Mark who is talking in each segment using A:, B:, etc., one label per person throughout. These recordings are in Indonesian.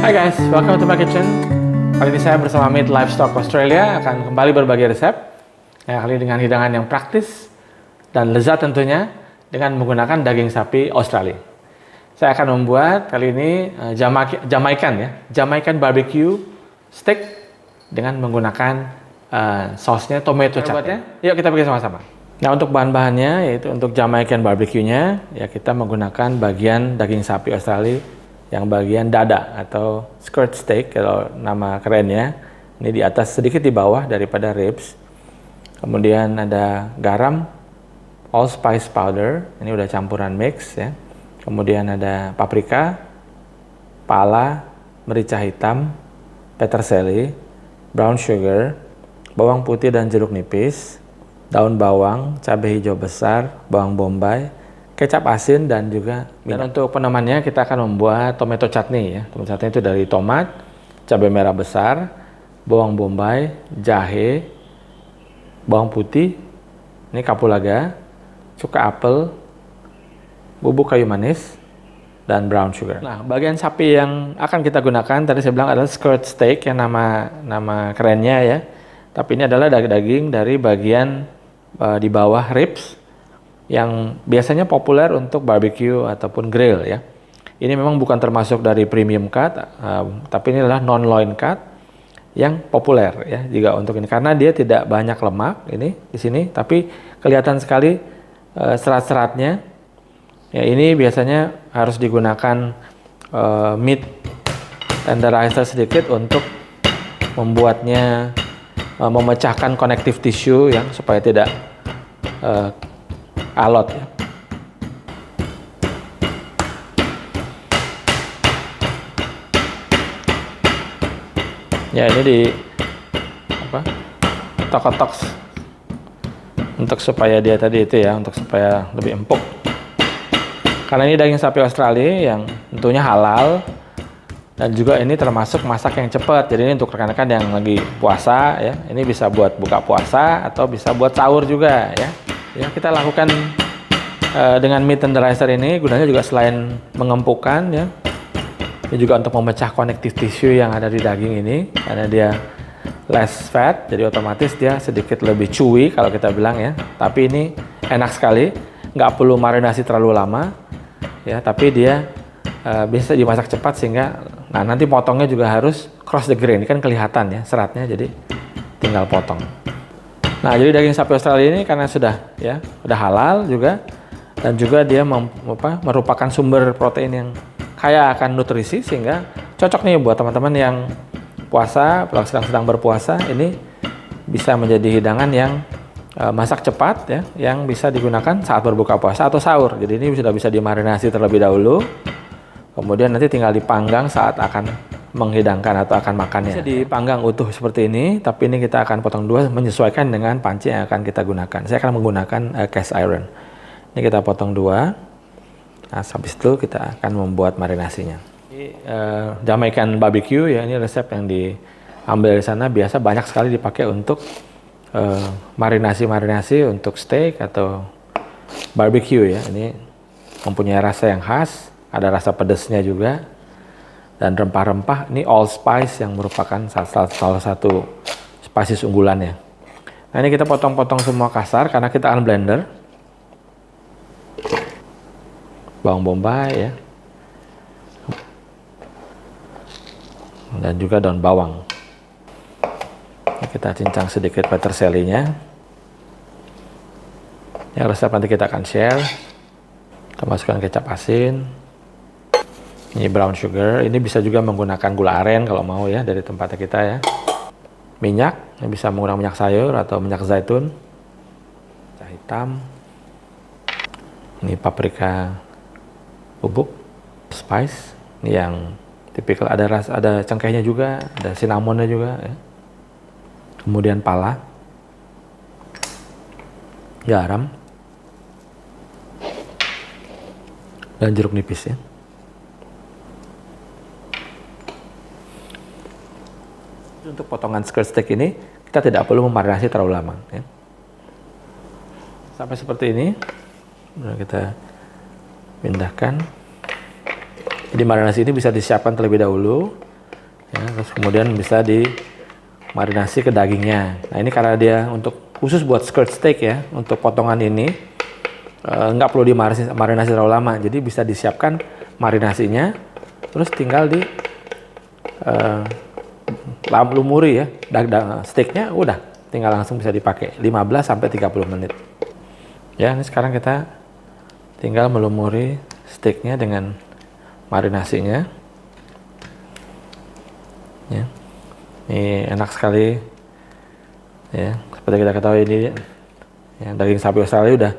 A: Hai guys, welcome to my kitchen. Kali ini saya bersama Meat Livestock Australia akan kembali berbagi resep. Ya, kali ini dengan hidangan yang praktis dan lezat tentunya dengan menggunakan daging sapi Australia. Saya akan membuat kali ini Jamaican barbecue steak dengan menggunakan sausnya tomato chutney. Yuk kita bikin sama-sama. Nah, untuk bahan-bahannya yaitu untuk Jamaican barbecue-nya ya kita menggunakan bagian daging sapi Australia yang bagian dada atau skirt steak kalau nama kerennya. Ini di atas sedikit di bawah daripada ribs. Kemudian ada garam, allspice powder, ini udah campuran mix ya. Kemudian ada paprika, pala, merica hitam, peterseli, brown sugar, bawang putih dan jeruk nipis, daun bawang, cabai hijau besar, bawang bombay, kecap asin dan juga minyak. Dan untuk penemannya kita akan membuat tomato chutney ya. Tomato chutney itu dari tomat, cabai merah besar, bawang bombay, jahe, bawang putih, ini kapulaga, cuka apel, bubuk kayu manis, dan brown sugar. Nah, bagian sapi yang akan kita gunakan tadi saya bilang adalah skirt steak yang nama kerennya ya. Tapi ini adalah daging dari bagian di bawah ribs yang biasanya populer untuk barbecue ataupun grill ya. Ini memang bukan termasuk dari premium cut, tapi ini adalah non-loin cut yang populer ya juga untuk ini karena dia tidak banyak lemak ini di sini, tapi kelihatan sekali serat-seratnya. Ya, ini biasanya harus digunakan meat tenderizer sedikit untuk membuatnya memecahkan connective tissue yang supaya tidak alot ya. Ya ini di tok-tok untuk supaya dia tadi itu ya, untuk supaya lebih empuk. Karena ini daging sapi Australia yang tentunya halal dan juga ini termasuk masak yang cepat. Jadi ini untuk rekan-rekan yang lagi puasa ya, ini bisa buat buka puasa atau bisa buat sahur juga ya. Ya, kita lakukan dengan meat tenderizer ini gunanya juga selain mengempukkan ya, ini juga untuk memecah connective tissue yang ada di daging ini karena dia less fat, jadi otomatis dia sedikit lebih chewy kalau kita bilang ya. Tapi ini enak sekali, nggak perlu marinasi terlalu lama ya, tapi dia bisa dimasak cepat sehingga nanti potongnya juga harus cross the grain, ini kan kelihatan ya seratnya, jadi tinggal potong. Nah, jadi daging sapi Australia ini karena sudah halal juga dan juga dia merupakan sumber protein yang kaya akan nutrisi sehingga cocok nih buat teman-teman yang puasa, sedang berpuasa. Ini bisa menjadi hidangan yang masak cepat ya, yang bisa digunakan saat berbuka puasa atau sahur. Jadi ini sudah bisa dimarinasi terlebih dahulu. Kemudian nanti tinggal dipanggang saat akan menghidangkan atau akan makannya. Bisa dipanggang utuh seperti ini, tapi ini kita akan potong dua menyesuaikan dengan panci yang akan kita gunakan. Saya akan menggunakan cast iron. Ini kita potong dua. Nah, habis itu kita akan membuat marinasinya. Ini Jamaican barbecue ya, ini resep yang diambil dari sana, biasa banyak sekali dipakai untuk marinasi untuk steak atau barbecue ya. Ini mempunyai rasa yang khas, ada rasa pedasnya juga. Dan rempah-rempah ini allspice yang merupakan salah satu spesies unggulannya. Nah, ini kita potong-potong semua kasar karena kita akan blender. Bawang bombay ya. Dan juga daun bawang. Ini kita cincang sedikit peterselinya. Yang resep nanti kita akan share. Kita masukkan kecap asin. Ini brown sugar, ini bisa juga menggunakan gula aren kalau mau ya dari tempatnya kita ya. Minyak, ini bisa menggunakan minyak sayur atau minyak zaitun. Merica hitam. Ini paprika bubuk, spice, ini yang tipikal, ada cengkehnya juga, ada cinnamonnya juga ya. Kemudian pala, garam, dan jeruk nipis ya. Untuk potongan skirt steak ini kita tidak perlu memarinasi terlalu lama ya. Sampai seperti ini. Nah, kita pindahkan. Jadi marinasi ini bisa disiapkan terlebih dahulu Ya, terus kemudian bisa dimarinasi ke dagingnya. Nah ini karena dia untuk khusus buat skirt steak ya, untuk potongan ini nggak perlu dimarinasi terlalu lama, jadi bisa disiapkan marinasinya, terus tinggal di lumuri ya, steaknya udah tinggal langsung bisa dipakai 15 sampai 30 menit. Ya, ini sekarang kita tinggal melumuri steaknya dengan marinasinya. Ya. Ini enak sekali. Ya, seperti kita ketahui ini ya, daging sapi Australia udah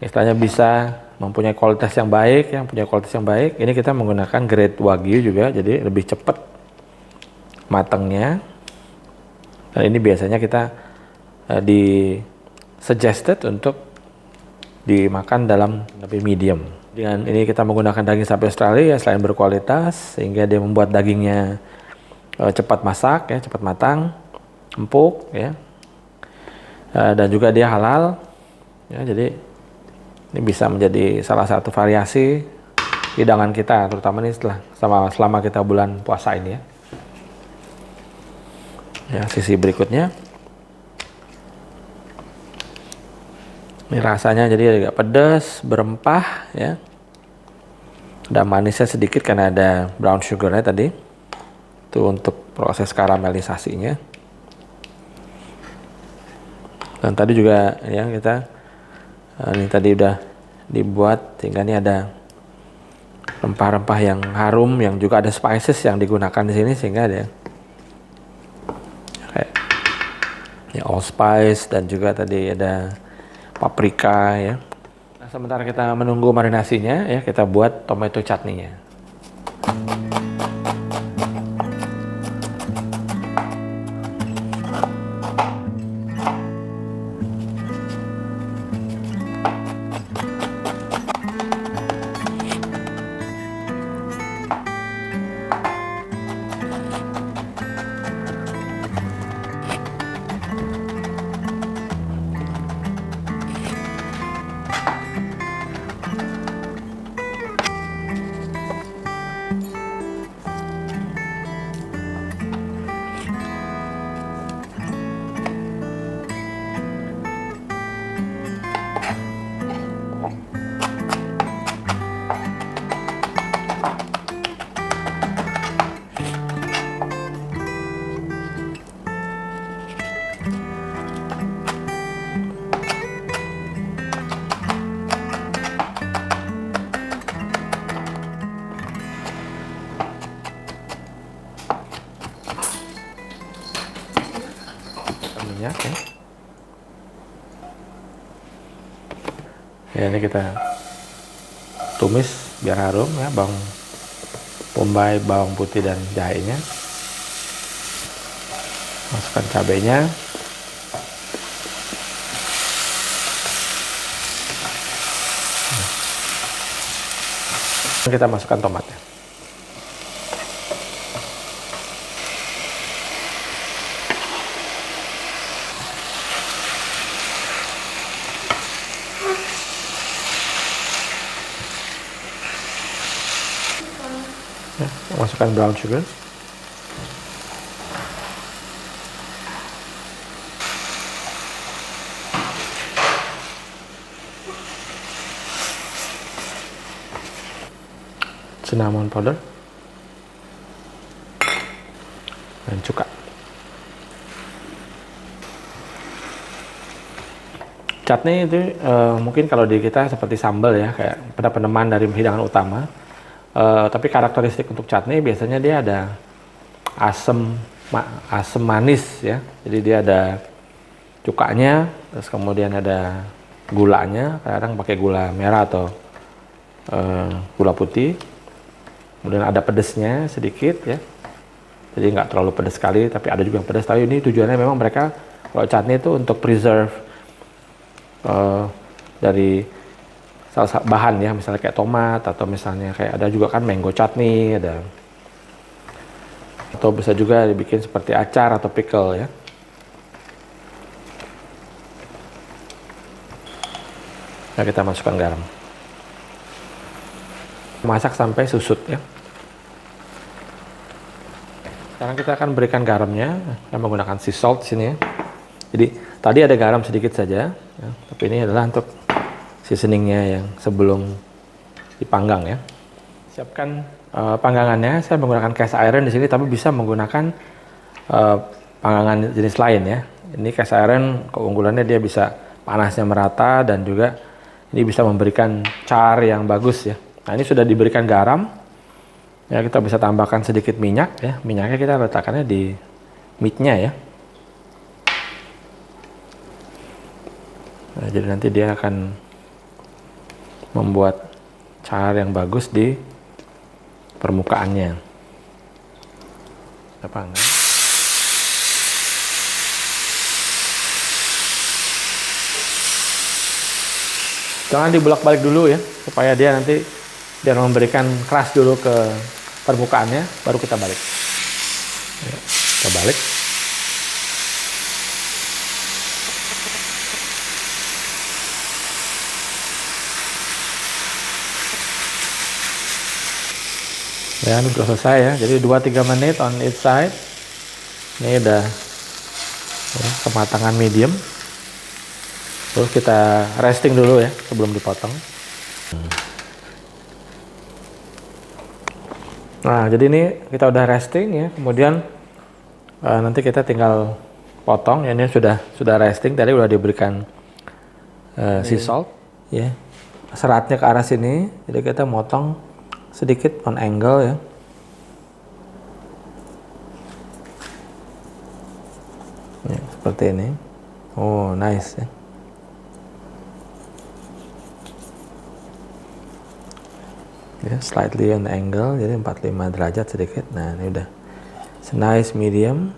A: istilahnya bisa mempunyai kualitas yang baik, yang punya kualitas yang baik. Ini kita menggunakan grade Wagyu juga, jadi lebih cepat matangnya. Dan ini biasanya kita di suggested untuk dimakan dalam lebih medium. Dengan ini kita menggunakan daging sapi Australia ya, selain berkualitas sehingga dia membuat dagingnya cepat masak ya, cepat matang, empuk ya. Dan juga dia halal ya, jadi ini bisa menjadi salah satu variasi hidangan kita, terutama ini selama kita bulan puasa ini ya. Ya, sisi berikutnya. Ini rasanya jadi agak pedas, berempah ya. Ada manisnya sedikit karena ada brown sugarnya tadi. Itu untuk proses karamelisasinya. Dan tadi juga ya kita ini tadi udah dibuat sehingga ini ada rempah-rempah yang harum, yang juga ada spices yang digunakan di sini sehingga ada kayak ya allspice dan juga tadi ada paprika ya. Nah, sementara kita menunggu marinasinya ya, kita buat tomato chutney-nya. Minyak ya. Ya, ini kita tumis biar harum ya, bawang bombay, bawang putih dan jahenya. Masukkan cabenya. Kita masukkan tomatnya. Masukkan brown sugar. Cinnamon powder. Dan cuka. Chutney itu mungkin kalau di kita seperti sambal ya, kayak peneman dari hidangan utama. Tapi karakteristik untuk chutney biasanya dia ada asam manis ya. Jadi dia ada cukanya, terus kemudian ada gulanya, kadang pakai gula merah atau gula putih. Kemudian ada pedesnya sedikit ya. Jadi nggak terlalu pedas sekali, tapi ada juga yang pedas. Tapi ini tujuannya memang mereka kalau chutney itu untuk preserve dari salah satu bahan ya, misalnya kayak tomat atau misalnya kayak ada juga kan mango chutney, ada atau bisa juga dibikin seperti acar atau pickle ya. Nah, kita masukkan garam. Masak sampai susut ya. sekarang kita akan berikan garamnya. Kita menggunakan sea salt di sini ya. Jadi tadi ada garam sedikit saja, ya, tapi ini adalah untuk seasoningnya yang sebelum dipanggang ya. Siapkan panggangannya. Saya menggunakan cast iron di sini, tapi bisa menggunakan panggangan jenis lain ya. Ini cast iron keunggulannya dia bisa panasnya merata dan juga ini bisa memberikan char yang bagus ya. Nah ini sudah diberikan garam. Ya kita bisa tambahkan sedikit minyak ya. Minyaknya kita letakkannya di meatnya ya. Nah, jadi nanti dia akan membuat char yang bagus di permukaannya. Kita panggang. Jangan dibolak-balik dulu ya, supaya dia nanti biar memberikan keras dulu ke permukaannya, baru kita balik. Ya, kita balik. Ya, ini sudah selesai ya. Jadi 2-3 menit on each side. Ini udah ya, kematangan medium. Terus kita resting dulu ya sebelum dipotong. Nah, jadi ini kita udah resting ya. Kemudian nanti kita tinggal potong. Ya, ini sudah resting. Tadi udah diberikan sea salt ya. Seratnya ke arah sini. Jadi kita motong sedikit on angle ya. Ya, seperti ini. Oh, nice ya. Ya, slightly on angle, jadi 45 derajat sedikit. Nah, ini udah nice medium.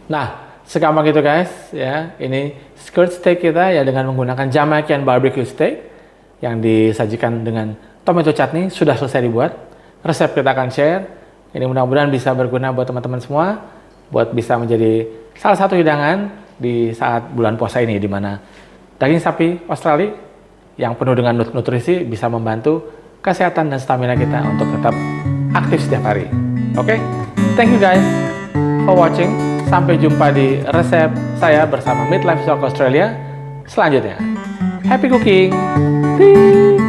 A: Nah, segampang itu guys ya. Ini skirt steak kita ya dengan menggunakan Jamaican barbecue steak yang disajikan dengan tomato chutney sudah selesai dibuat. Resep kita akan share. Ini mudah-mudahan bisa berguna buat teman-teman semua, buat bisa menjadi salah satu hidangan di saat bulan puasa ini, di mana daging sapi Australia yang penuh dengan nutrisi bisa membantu kesehatan dan stamina kita untuk tetap aktif setiap hari. Oke, thank you guys for watching. Sampai jumpa di resep saya bersama Midlife Shock Australia selanjutnya. Happy cooking! Peace.